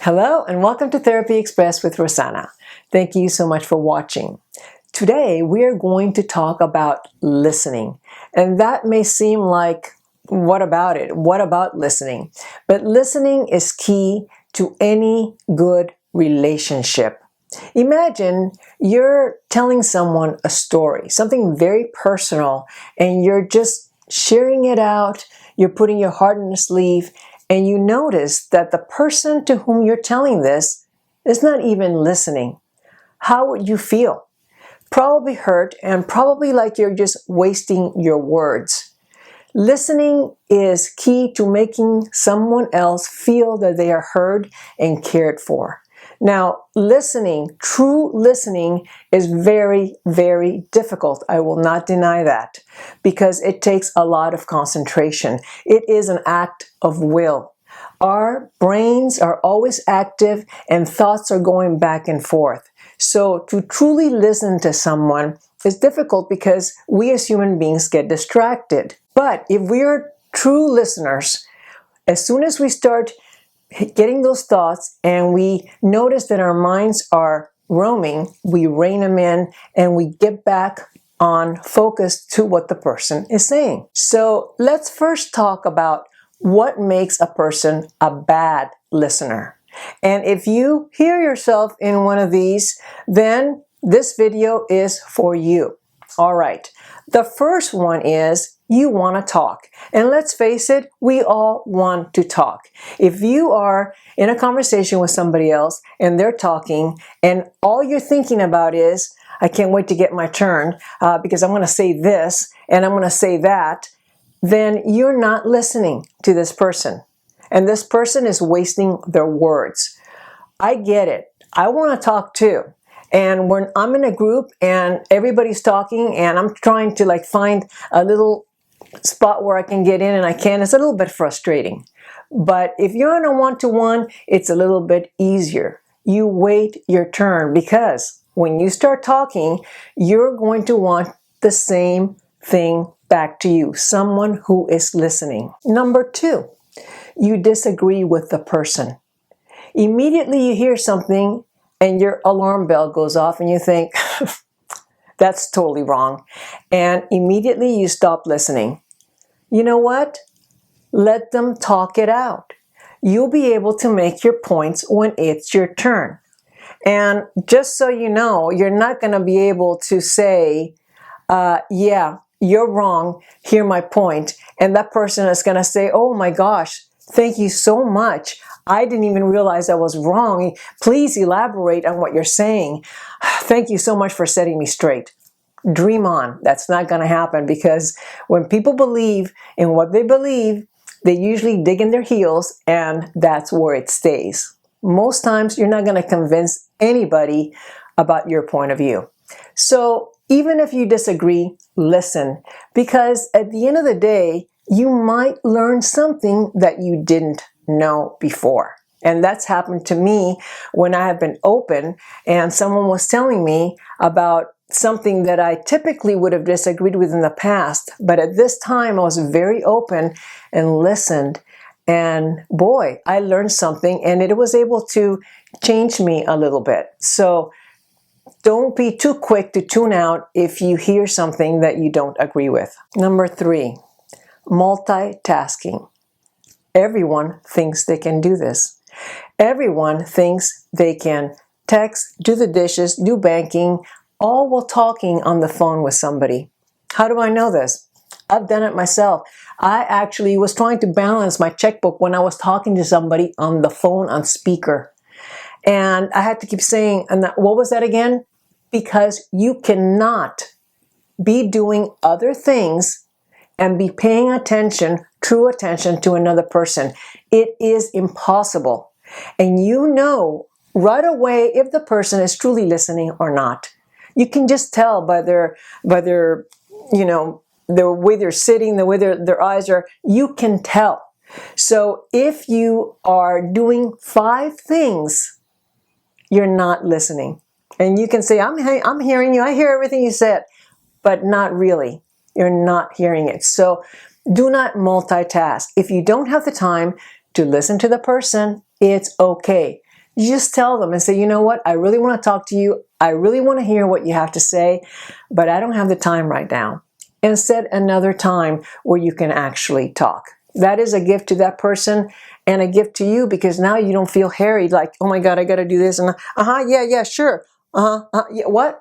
Hello and welcome to Therapy Express with Rosanna. Thank you so much for watching. Today we are going to talk about listening. And that may seem like, what about it? What about listening? But listening is key to any good relationship. Imagine you're telling someone a story, something very personal, and you're just sharing it out, you're putting your heart in the sleeve, and you notice that the person to whom you're telling this is not even listening. How would you feel? Probably hurt and probably like you're just wasting your words. Listening is key to making someone else feel that they are heard and cared for. Now, listening, true listening, is very, very difficult. I will not deny that because it takes a lot of concentration. It is an act of will. Our brains are always active and thoughts are going back and forth. So to truly listen to someone is difficult because we as human beings get distracted. But if we are true listeners, as soon as we start getting those thoughts and we notice that our minds are roaming, we rein them in and we get back on focus to what the person is saying. So let's first talk about what makes a person a bad listener. And if you hear yourself in one of these, then this video is for you. All right. The first one is you want to talk. And let's face it, we all want to talk. If you are in a conversation with somebody else and they're talking and all you're thinking about is, I can't wait to get my turn because I'm going to say this and I'm going to say that, then you're not listening to this person. And this person is wasting their words. I get it. I want to talk too. And when I'm in a group and everybody's talking and I'm trying to find a little spot where I can get in and I can, it's a little bit frustrating. But if you're on a one-to-one, it's a little bit easier. You wait your turn because when you start talking, you're going to want the same thing back to you, someone who is listening. Number two, you disagree with the person. Immediately you hear something and your alarm bell goes off and you think, that's totally wrong. And immediately you stop listening. You know what? Let them talk it out. You'll be able to make your points when it's your turn. And just so you know, you're not going to be able to say, yeah, you're wrong, hear my point. And that person is going to say, oh my gosh, thank you so much. I didn't even realize I was wrong. Please elaborate on what you're saying. Thank you so much for setting me straight. Dream on. That's not going to happen because when people believe in what they believe, they usually dig in their heels and that's where it stays. Most times you're not going to convince anybody about your point of view. So even if you disagree, listen, because at the end of the day, you might learn something that you didn't know before. And that's happened to me when I have been open and someone was telling me about something that I typically would have disagreed with in the past. But at this time, I was very open and listened. And boy, I learned something and it was able to change me a little bit. So don't be too quick to tune out if you hear something that you don't agree with. Number three, multitasking. Everyone thinks they can do this. Everyone thinks they can text, do the dishes, do banking, all while talking on the phone with somebody. How do I know this? I've done it myself. I actually was trying to balance my checkbook when I was talking to somebody on the phone on speaker. And I had to keep saying, and what was that again? Because you cannot be doing other things and be paying attention, true attention to another person. It is impossible. And you know right away if the person is truly listening or not. You can just tell by their the way they're sitting, the way their eyes are, you can tell. So if you are doing 5 things, you're not listening. And you can say, I'm hearing you, I hear everything you said, but not really. You're not hearing it. So do not multitask. If you don't have the time to listen to the person It's okay. You just tell them and say, you know what, I really want to talk to you. I really want to hear what you have to say, but I don't have the time right now. And set another time where you can actually talk. That is a gift to that person and a gift to you, because now you don't feel harried like, oh my God, I got to do this. And yeah, sure. Yeah, what?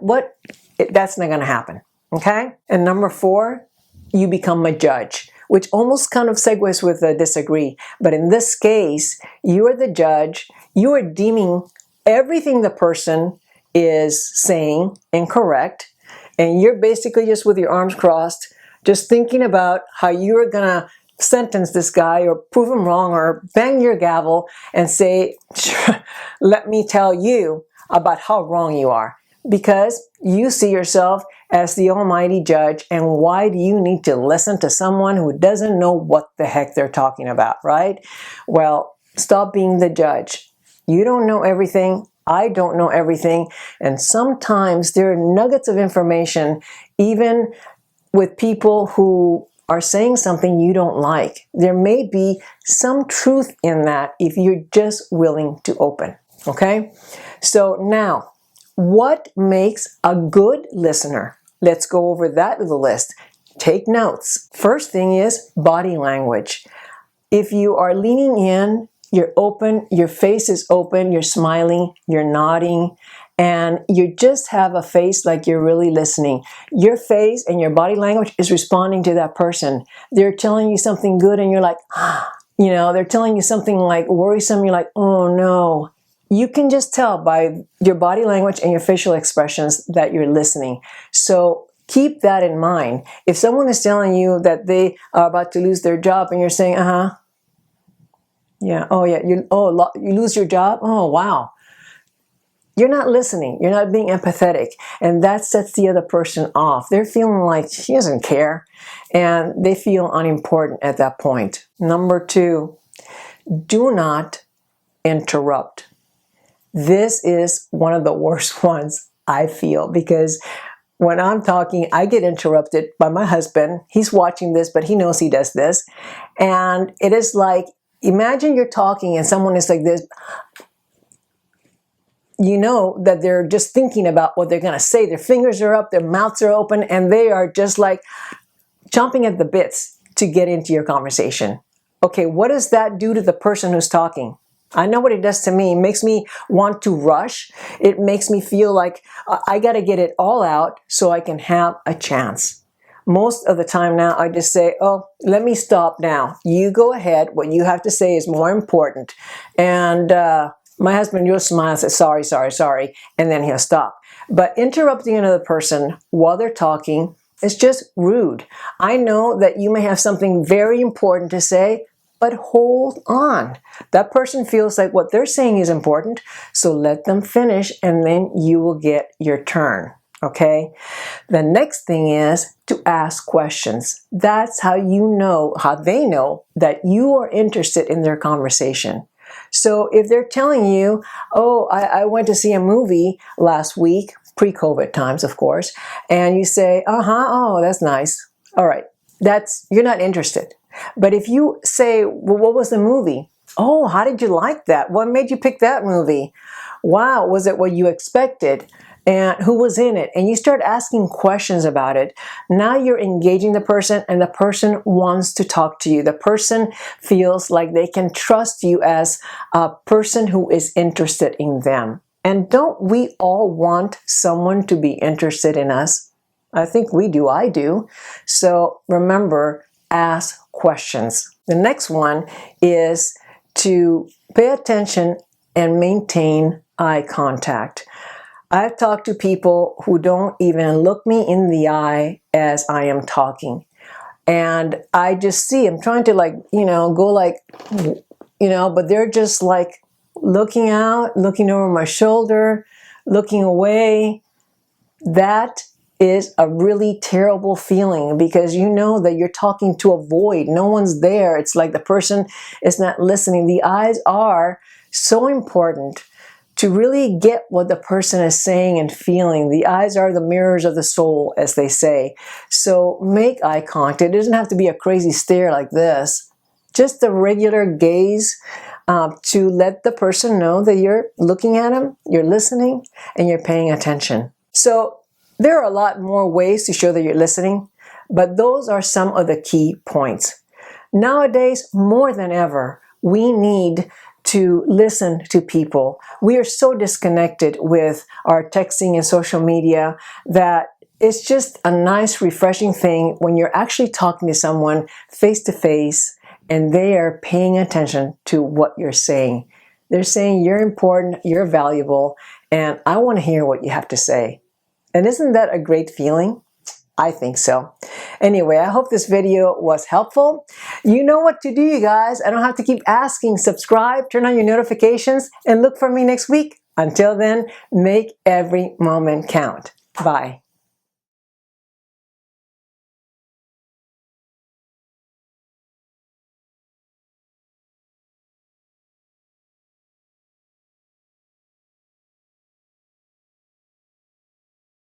That's not going to happen. Okay? And number 4, you become a judge, which almost kind of segues with a disagree. But in this case, you are the judge. You are deeming everything the person is saying incorrect. And you're basically just with your arms crossed, just thinking about how you're going to sentence this guy or prove him wrong or bang your gavel and say, let me tell you about how wrong you are. Because you see yourself as the almighty judge, and why do you need to listen to someone who doesn't know what the heck they're talking about, right? Well, stop being the judge. You don't know everything. I don't know everything. And sometimes there are nuggets of information, even with people who are saying something you don't like. There may be some truth in that if you're just willing to open, okay? So now, what makes a good listener? Let's go over that little list. Take notes. First thing is body language. If you are leaning in, you're open, your face is open, you're smiling, you're nodding, and you just have a face like you're really listening. Your face and your body language is responding to that person. They're telling you something good and you're like, they're telling you something like worrisome, you're like, oh no. You can just tell by your body language and your facial expressions that you're listening. So keep that in mind. If someone is telling you that they are about to lose their job and you're saying, yeah, oh yeah, you lose your job? Oh, wow. You're not listening. You're not being empathetic. And that sets the other person off. They're feeling like she doesn't care. And they feel unimportant at that point. Number 2, do not interrupt. This is one of the worst ones, I feel, because when I'm talking, I get interrupted by my husband. He's watching this, but he knows he does this. And it is like, imagine you're talking and someone is like this. You know that they're just thinking about what they're going to say. Their fingers are up, their mouths are open, and they are just like chomping at the bits to get into your conversation. Okay, what does that do to the person who's talking? I know what it does to me. It makes me want to rush. It makes me feel like I got to get it all out so I can have a chance. Most of the time now, I just say, oh, let me stop now. You go ahead. What you have to say is more important. And my husband will smile and say, sorry, and then he'll stop. But interrupting another person while they're talking is just rude. I know that you may have something very important to say, but hold on. That person feels like what they're saying is important, so let them finish and then you will get your turn, okay? The next thing is to ask questions. That's how they know that you are interested in their conversation. So if they're telling you, oh, I went to see a movie last week, pre-COVID times, of course, and you say, oh, that's nice. All right, you're not interested. But if you say, well, what was the movie? Oh, how did you like that? What made you pick that movie? Wow, was it what you expected? And who was in it? And you start asking questions about it. Now you're engaging the person and the person wants to talk to you. The person feels like they can trust you as a person who is interested in them. And don't we all want someone to be interested in us? I think we do. I do. So remember, ask questions. The next one is to pay attention and maintain eye contact. I've talked to people who don't even look me in the eye as I am talking. And I just see, I'm trying to but they're just like looking out, looking over my shoulder, looking away. That is a really terrible feeling because you know that you're talking to a void. No one's there. It's like the person is not listening. The eyes are so important to really get what the person is saying and feeling. The eyes are the mirrors of the soul, as they say. So make eye contact. It doesn't have to be a crazy stare like this. Just a regular gaze to let the person know that you're looking at them, you're listening, and you're paying attention. So there are a lot more ways to show that you're listening, but those are some of the key points. Nowadays, more than ever, we need to listen to people. We are so disconnected with our texting and social media that it's just a nice, refreshing thing when you're actually talking to someone face to face and they are paying attention to what you're saying. They're saying you're important, you're valuable, and I want to hear what you have to say. And isn't that a great feeling? I think so. Anyway, I hope this video was helpful. You know what to do, you guys. I don't have to keep asking. Subscribe, turn on your notifications, and look for me next week. Until then, make every moment count. Bye.